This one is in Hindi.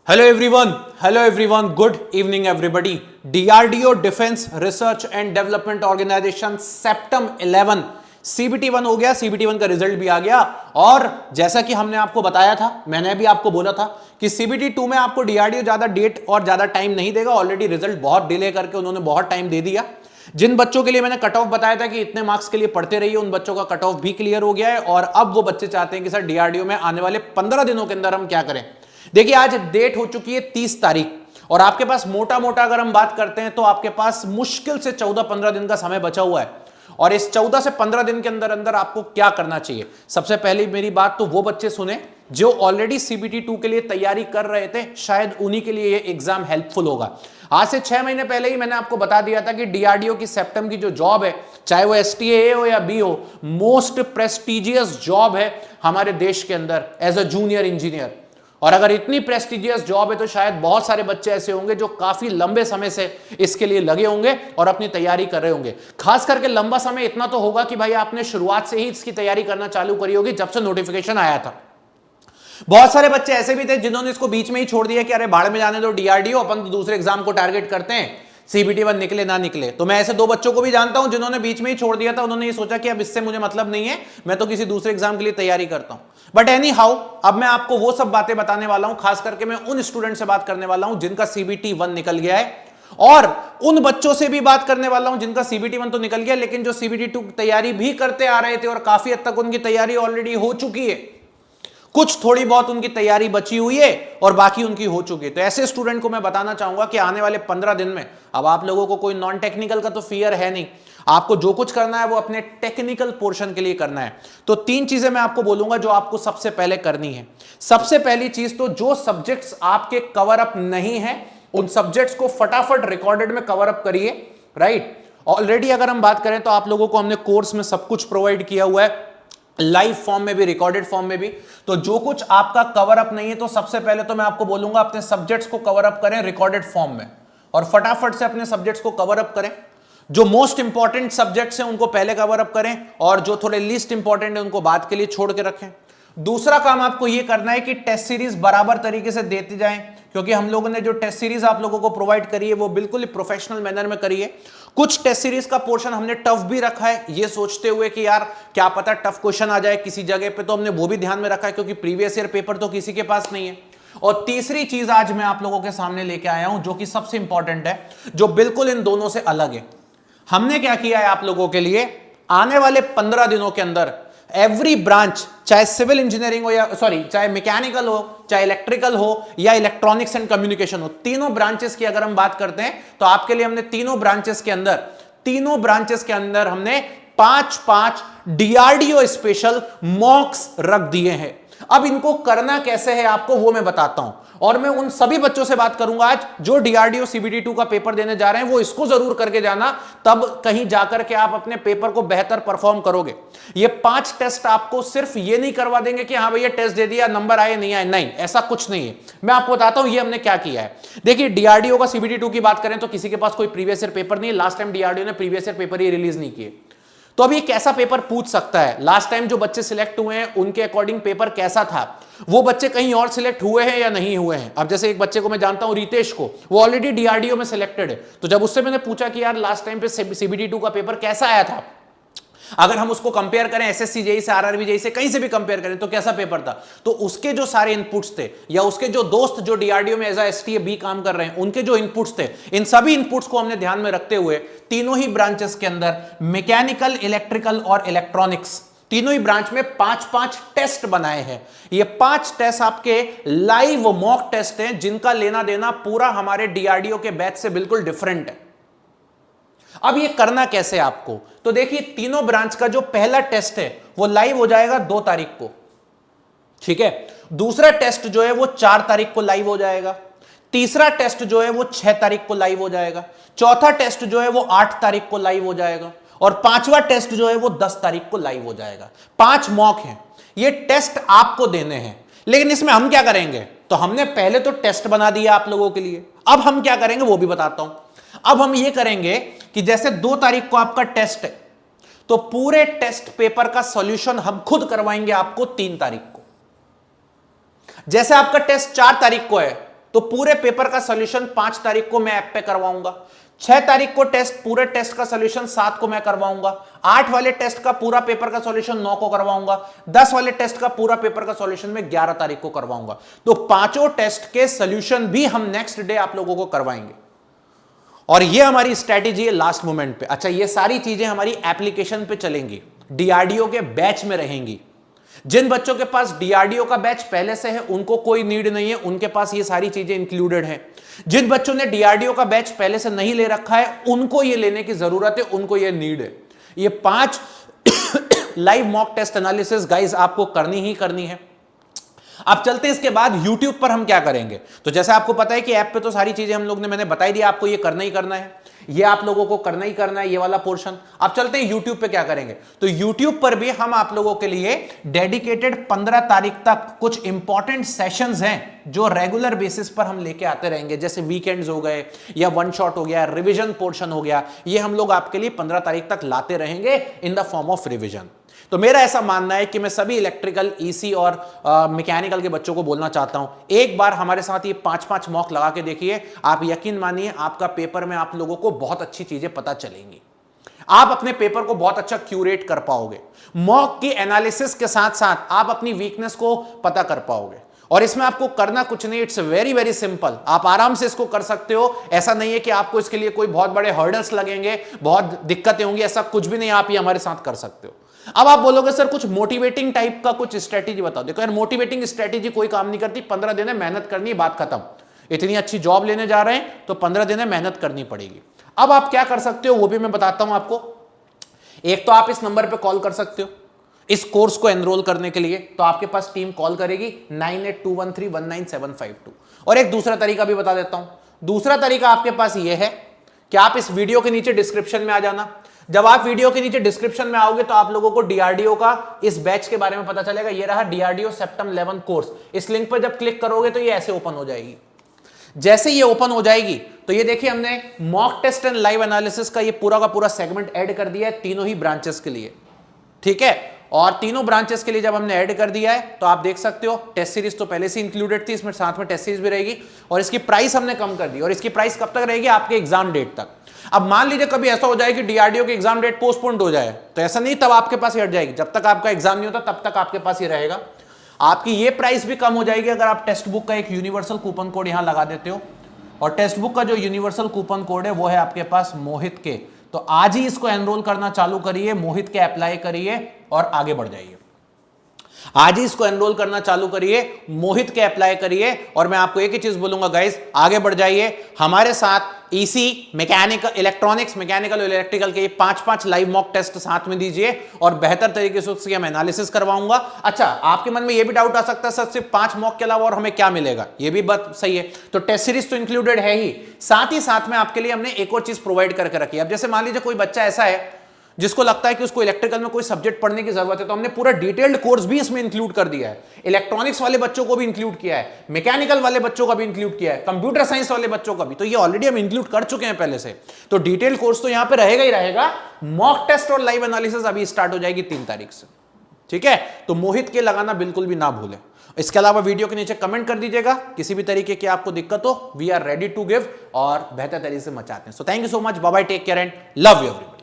Hello everyone, good evening everybody. DRDO defence research and development organisation September 11 CBT 1 हो गया। सीबीटी 1 का रिजल्ट भी आ गया और जैसा कि हमने आपको बताया था, मैंने भी आपको बोला था कि सीबीटी 2 में आपको डीआरडीओ ज्यादा डेट और ज्यादा टाइम नहीं देगा। ऑलरेडी रिजल्ट बहुत डिले करके उन्होंने बहुत टाइम दे दिया। जिन बच्चों के लिए मैंने कट ऑफ बताया था कि इतने मार्क्स के लिए पढ़ते रहिए, उन बच्चों का कट ऑफ भी क्लियर हो गया है और अब वो बच्चे चाहते हैं कि सर डीआरडीओ में आने वाले 15 दिनों के अंदर हम क्या करें। देखिए आज डेट हो चुकी है 30 तारीख और आपके पास मोटा मोटा अगर हम बात करते हैं तो आपके पास मुश्किल से 14-15 दिन का समय बचा हुआ है और इस 14 से 15 दिन के अंदर अंदर आपको क्या करना चाहिए। सबसे पहली मेरी बात तो वो बच्चे सुने जो ऑलरेडी सीबीटी 2 के लिए तैयारी कर रहे थे, शायद उन्हीं के लिए ये एग्जाम हेल्पफुल होगा। आज से 6 महीने पहले ही मैंने आपको बता दिया था कि डीआरडीओ की सेप्टम की जो जॉब है, चाहे वो एसटीए हो या बी हो, मोस्ट प्रेस्टिजियस जॉब है हमारे देश के अंदर एज अ जूनियर इंजीनियर। और अगर इतनी प्रेस्टिजियस जॉब है तो शायद बहुत सारे बच्चे ऐसे होंगे जो काफी लंबे समय से इसके लिए लगे होंगे और अपनी तैयारी कर रहे होंगे। खास करके लंबा समय इतना तो होगा कि भाई आपने शुरुआत से ही इसकी तैयारी करना चालू करी होगी जब से नोटिफिकेशन आया था। बहुत सारे बच्चे ऐसे भी थे जिन्होंने इसको बीच में ही छोड़ दिया कि अरे भाड़ में जाने दो डीआरडीओ, अपन तो दूसरे एग्जाम को टारगेट करते हैं, सीबीटी 1 निकले ना निकले। तो मैं ऐसे 2 बच्चों को भी जानता हूं जिन्होंने बीच में ही छोड़ दिया था। उन्होंने ये सोचा कि अब इससे मुझे मतलब नहीं है, मैं तो किसी दूसरे एग्जाम के लिए तैयारी करता हूं। बट एनी हाउ, अब मैं आपको वो सब बातें बताने वाला हूं। खास करके मैं उन स्टूडेंट से बात करने वाला हूं जिनका सीबीटी 1 निकल गया है और उन बच्चों से भी बात करने वाला हूं जिनका सीबीटी 1 तो निकल गया लेकिन जो सीबीटी 2 तैयारी भी करते आ रहे थे और काफी हद तक उनकी तैयारी ऑलरेडी हो चुकी है। कुछ थोड़ी बहुत उनकी तैयारी बची हुई है और बाकी उनकी हो चुकी है। तो ऐसे स्टूडेंट को मैं बताना चाहूंगा कि आने वाले 15 दिन में अब आप लोगों को कोई नॉन टेक्निकल का तो फियर है नहीं, आपको जो कुछ करना है वो अपने टेक्निकल पोर्शन के लिए करना है। तो 3 चीजें मैं आपको बोलूंगा जो आपको सबसे पहले करनी है। सबसे पहली चीज तो जो सब्जेक्ट्स आपके कवर अप नहीं है उन सब्जेक्ट्स को फटाफट रिकॉर्डेड में कवर अप करिए। राइट, ऑलरेडी अगर हम बात करें तो आप लोगों को हमने कोर्स में सब कुछ प्रोवाइड किया हुआ है, लाइव फॉर्म में भी, रिकॉर्डेड फॉर्म में भी। तो जो कुछ आपका कवर अप नहीं है तो सबसे पहले तो मैं आपको बोलूंगा अपने सब्जेक्ट्स को कवर अप करें रिकॉर्डेड फॉर्म में और फटाफट से अपने सब्जेक्ट्स को कवर अप करें। जो मोस्ट इंपॉर्टेंट सब्जेक्ट्स हैं उनको पहले कवर अप करें और जो थोड़े लीस्ट इंपॉर्टेंट है उनको बाद के लिए छोड़ के रखें। दूसरा काम आपको यह करना है कि टेस्ट सीरीज बराबर तरीके से देते जाएं, क्योंकि हम लोगों ने जो टेस्ट सीरीज आप लोगों को प्रोवाइड करी है वो बिल्कुल ही प्रोफेशनल मैनर में करी है। कुछ टेस्ट सीरीज का पोर्शन हमने टफ भी रखा है, ये सोचते हुए कि यार क्या पता टफ क्वेश्चन आ जाए किसी जगह पे, तो हमने वो भी ध्यान में रखा है क्योंकि प्रीवियस ईयर पेपर तो किसी के पास नहीं है। और तीसरी चीज आज मैं आप लोगों के सामने लेके आया हूं जो कि सबसे इंपॉर्टेंट है, जो बिल्कुल इन दोनों से अलग है। हमने क्या किया है आप लोगों के लिए, आने वाले 15 दिनों के अंदर एवरी ब्रांच, चाहे सिविल इंजीनियरिंग हो या चाहे मैकेनिकल हो, चाहे इलेक्ट्रिकल हो या इलेक्ट्रॉनिक्स एंड कम्युनिकेशन हो, तीनों ब्रांचेस की अगर हम बात करते हैं तो आपके लिए हमने तीनों ब्रांचेस के अंदर हमने 5-5 डीआरडीओ स्पेशल मॉक्स रख दिए हैं। अब इनको करना कैसे है आपको वो मैं बताता हूं और मैं उन सभी बच्चों से बात करूंगा आज जो डीआरडीओ सीबीटी 2 का पेपर देने जा रहे हैं, वो इसको जरूर करके जाना, तब कहीं जाकर के आप अपने पेपर को बेहतर परफॉर्म करोगे। ये 5 टेस्ट आपको सिर्फ ये नहीं करवा देंगे कि हाँ भैया टेस्ट दे दिया नंबर आए नहीं आए, नहीं, ऐसा कुछ नहीं है। मैं आपको बताता हूं ये हमने क्या किया है। देखिए डीआरडीओ का सीबीटी 2 की बात करें तो किसी के पास कोई प्रीवियस ईयर पेपर नहीं है। लास्ट टाइम डीआरडीओ ने प्रीवियस ईयर पेपर ही रिलीज नहीं किए, तो अब ये कैसा पेपर पूछ सकता है। लास्ट टाइम जो बच्चे सिलेक्ट हुए हैं उनके अकॉर्डिंग पेपर कैसा था, वो बच्चे कहीं और सिलेक्ट हुए हैं या नहीं हुए हैं। अब जैसे एक बच्चे को मैं जानता हूं, रितेश को, वो ऑलरेडी डीआरडीओ में सिलेक्टेड है। तो जब उससे मैंने पूछा कि यार लास्ट टाइम पे सीबीटी 2 का पेपर कैसा आया था, अगर हम उसको कंपेयर करें एसएससी जेई से, आरआरबी जेई से, कहीं से भी कंपेयर करें तो कैसा पेपर था, तो उसके जो सारे इनपुट्स थे या उसके जो दोस्त जो डीआरडीओ में एज एसटीए बी काम कर रहे हैं उनके जो इनपुट्स थे, इन सभी इनपुट्स को हमने ध्यान में रखते हुए तीनों ही ब्रांचेस के अंदर मैकेनिकल, इलेक्ट्रिकल और इलेक्ट्रॉनिक्स, तीनों ही ब्रांच में 5-5 टेस्ट बनाए हैं। ये 5 टेस्ट आपके लाइव मॉक टेस्ट हैं जिनका लेना देना पूरा हमारे डीआरडीओ के बैच से बिल्कुल डिफरेंट है। अब ये करना कैसे आपको, तो देखिए तीनों ब्रांच का जो पहला टेस्ट है वो लाइव हो जाएगा 2 तारीख को, ठीक है। दूसरा टेस्ट जो है वो 4 तारीख को लाइव हो जाएगा। तीसरा टेस्ट जो है वो 6 तारीख को लाइव हो जाएगा। चौथा टेस्ट जो है वो 8 तारीख को लाइव हो जाएगा और 5वां टेस्ट जो है वो 10 तारीख को लाइव हो जाएगा। 5 मॉक हैं, ये टेस्ट आपको देने हैं। लेकिन इसमें हम क्या करेंगे, तो हमने पहले तो टेस्ट बना दिया आप लोगों के लिए, अब हम क्या करेंगे वो भी बताता हूं। अब हम ये करेंगे कि जैसे 2 तारीख को आपका टेस्ट है तो पूरे टेस्ट पेपर का सॉल्यूशन हम खुद करवाएंगे आपको 3 तारीख को। जैसे आपका टेस्ट 4 तारीख को है तो पूरे पेपर का सॉल्यूशन 5 तारीख को मैं ऐप पे करवाऊंगा। 6 तारीख को टेस्ट, पूरे टेस्ट का सॉल्यूशन 7 को मैं करवाऊंगा। 8 वाले टेस्ट का पूरा पेपर का सॉल्यूशन 9 को करवाऊंगा। 10 वाले टेस्ट का पूरा पेपर का सॉल्यूशन मैं 11 तारीख को करवाऊंगा। तो पांचों टेस्ट के सॉल्यूशन भी हम नेक्स्ट डे आप लोगों को करवाएंगे, और ये हमारी स्ट्रैटेजी है लास्ट मोमेंट पे। अच्छा, ये सारी चीजें हमारी एप्लीकेशन पे चलेंगी, डीआरडीओ के बैच में रहेंगी। जिन बच्चों के पास डीआरडीओ का बैच पहले से है उनको कोई नीड नहीं है, उनके पास ये सारी चीजें इंक्लूडेड हैं। जिन बच्चों ने डीआरडीओ का बैच पहले से नहीं ले रखा है उनको ये लेने की जरूरत है, उनको ये नीड है। ये 5 live mock test analysis guys आपको करनी ही करनी है। अब चलते हैं इसके बाद YouTube पर हम क्या करेंगे। तो जैसे आपको पता है कि ऐप पे तो सारी चीजें हम लोग ने मैंने बताई दी, आपको ये करना ही करना है, ये आप लोगों को करना ही करना है, ये वाला पोर्शन। अब चलते हैं YouTube पे क्या करेंगे। तो YouTube पर भी हम आप लोगों के लिए डेडिकेटेड 15 तारीख तक कुछ इंपॉर्टेंट सेशंस हैं जो रेगुलर बेसिस पर हम लेके आते रहेंगे। जैसे वीकेंड्स हो गए, या वन शॉट हो गया, रिविजन पोर्शन हो गया, ये हम लोग आपके लिए 15 तारीख तक लाते रहेंगे in the form of revision. तो मेरा ऐसा मानना है कि मैं सभी इलेक्ट्रिकल, ईसी और मैकेनिकल के बच्चों को बोलना चाहता हूं, एक बार हमारे साथ ये 5-5 मॉक लगा के देखिए। आप यकीन मानिए आपका पेपर में आप लोगों को बहुत अच्छी चीजें पता चलेंगी, आप अपने पेपर को बहुत अच्छा क्यूरेट कर पाओगे। मॉक की एनालिसिस के साथ साथ आप अपनी वीकनेस को पता कर पाओगे, और इसमें आपको करना कुछ नहीं, इट्स वेरी वेरी सिंपल। आप आराम से इसको कर सकते हो। ऐसा नहीं है कि आपको इसके लिए कोई बहुत बड़े हर्डल्स लगेंगे, बहुत दिक्कतें होंगी, ऐसा कुछ भी नहीं। आप ये हमारे साथ कर सकते हो। अब आप बोलोगे सर कुछ मोटिवेटिंग टाइप का कुछ स्ट्रेटेजी बताओ। देखो यार, मोटिवेटिंग स्ट्रेटेजी कोई काम नहीं करती। 15 दिन है, मेहनत करनी है, बात खत्म। इतनी अच्छी जॉब लेने जा रहे हैं तो 15 दिन है, मेहनत करनी पड़ेगी। अब आप क्या कर सकते हो वो भी मैं बताता हूं आपको। एक तो आप इस नंबर पे कॉल कर सकते हो इस कोर्स को एनरोल करने के लिए, तो आपके पास टीम कॉल करेगी 9821319752। और एक दूसरा तरीका भी बता देता हूं। दूसरा तरीका आपके पास यह है कि आप इस वीडियो के नीचे डिस्क्रिप्शन में आ जाना। जब आप वीडियो के नीचे डिस्क्रिप्शन में आओगे तो आप लोगों को डीआरडीओ का इस बैच के बारे में पता चलेगा। ये रहा डीआरडीओ सेप्टेम्बर 11 कोर्स। इस लिंक पर जब क्लिक करोगे तो ये ऐसे ओपन हो जाएगी। जैसे ये ओपन हो जाएगी तो ये देखिए, हमने mock test and live analysis का ये पूरा का पूरा सेगमेंट ऐड कर दिया है तीनों ही ब्रांचेस के लिए, ठीक है। और तीनों ब्रांचेस के लिए जब हमने ऐड कर दिया है तो आप देख सकते हो टेस्ट सीरीज तो पहले से इंक्लूडेड थी, इसमें साथ में टेस्ट सीरीज भी रहेगी, और इसकी प्राइस हमने कम कर दी। और इसकी प्राइस कब तक रहेगी? आपके एग्जाम डेट तक। अब मान लीजिए कभी ऐसा हो जाए कि डीआरडीओ की एग्जाम डेट पोस्टपोन्ड हो जाए, तो ऐसा नहीं, तब आपके पास ही हट जाएगी। जब तक आपका एग्जाम नहीं होता तब तक आपके पास ही रहेगा। आपकी ये प्राइस भी कम हो जाएगी अगर आप टेक्स्ट बुक का एक यूनिवर्सल कूपन कोड यहां लगा देते हो। और टेक्स्ट बुक का जो यूनिवर्सल कूपन कोड है वो है आपके पास मोहित के। तो आज ही इसको एनरोल करना चालू करिए, मोहित के अप्लाई करिए और आगे बढ़ जाइए। आज ही इसको एनरोल करना चालू करिए, मोहित के अप्लाई करिए। और मैं आपको एक ही चीज बोलूंगा गाइस, आगे बढ़ जाइए हमारे साथ। ईसी, मैकेनिकल, इलेक्ट्रॉनिक्स, मैकेनिकल और इलेक्ट्रिकल के 5-5 लाइव मॉक टेस्ट साथ में दीजिए और बेहतर तरीके से उसकी हम एनालिसिस करवाऊंगा। अच्छा, आपके मन में यह भी डाउट आ सकता है सर सिर्फ 5 मॉक के अलावा और हमें क्या मिलेगा? यह भी बात सही है। तो टेस्ट सीरीज तो इंक्लूडेड है ही साथ में आपके लिए हमने एक और चीज प्रोवाइड करके रखी है। अब जैसे मान लीजिए कोई बच्चा ऐसा है जिसको लगता है कि उसको इलेक्ट्रिकल में कोई सब्जेक्ट पढ़ने की जरूरत है, तो हमने पूरा डिटेल्ड कोर्स भी इसमें इंक्लूड कर दिया है। इलेक्ट्रॉनिक्स वाले बच्चों को भी इंक्लूड किया है, मैकेनिकल वाले बच्चों का भी इंक्लूड किया है, कंप्यूटर साइंस वाले बच्चों का भी। तो ये ऑलरेडी हम इंक्लूड कर चुके हैं पहले से। तो डिटेल्ड कोर्स तो यहां पे रहेगा ही रहेगा। मॉक टेस्ट और लाइव एनालिसिस अभी स्टार्ट हो जाएगी 3 तारीख से, ठीक है। तो मोहित के लगाना बिल्कुल भी ना भूलें। इसके अलावा वीडियो के नीचे कमेंट कर दीजिएगा किसी भी तरीके की आपको दिक्कत हो। We are ready to give और बेहतर तरीके से मचाते हैं। So thank you so much, bye bye, take care and love you everyone.